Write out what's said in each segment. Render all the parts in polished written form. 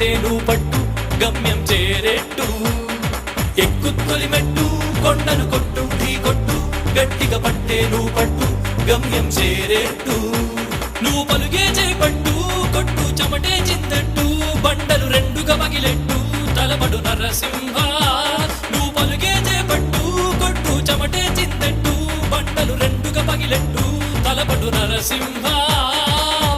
పట్టేను పట్టు గమ్యం చేరేట్టు ఎక్కు తొలిమెట్టు కొండను కొట్టు ఢీ కొట్టు గట్టిగా పట్టేను పట్టు గమ్యం చేరేట్టు నువ్వు పలుగే చేపట్టు కొట్టు చెమటే చిందట్టు బండలు రెండుగా పగిలెట్టు తలబడు నరసింహ నువ్వు పలుగే చేపట్టు కొట్టు చెమటే చిందట్టు బండలు రెండుగా పగిలెట్టు తలబడు నరసింహ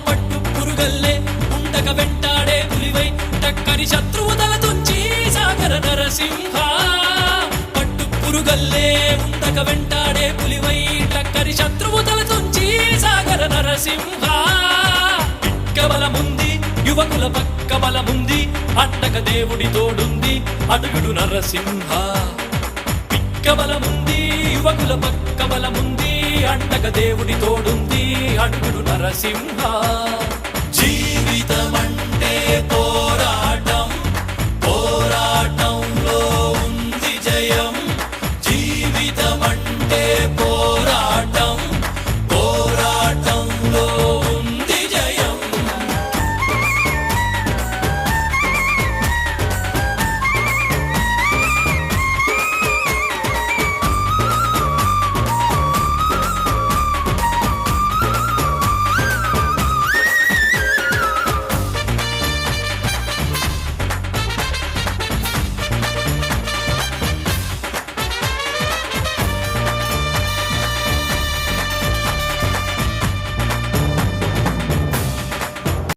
పట్టు పురుగల్లే ఉండక వెంటాడే పులివై టక్కరి శత్రువు తల తుంచి సాగర నరసింహ పట్టు పురుగల్లే ఉండక వెంటాడే పులివై టక్కరి శత్రువు తల తుంచి సాగర నరసింహ బలముంది యువకుల పక్క బలముంది అండక దేవుడి తోడుంది అడుగుడు నరసింహ పిక్క బలముంది యువకుల పక్క బలముంది అండక దేవుడి తోడుంది అడుగుడు నరసింహ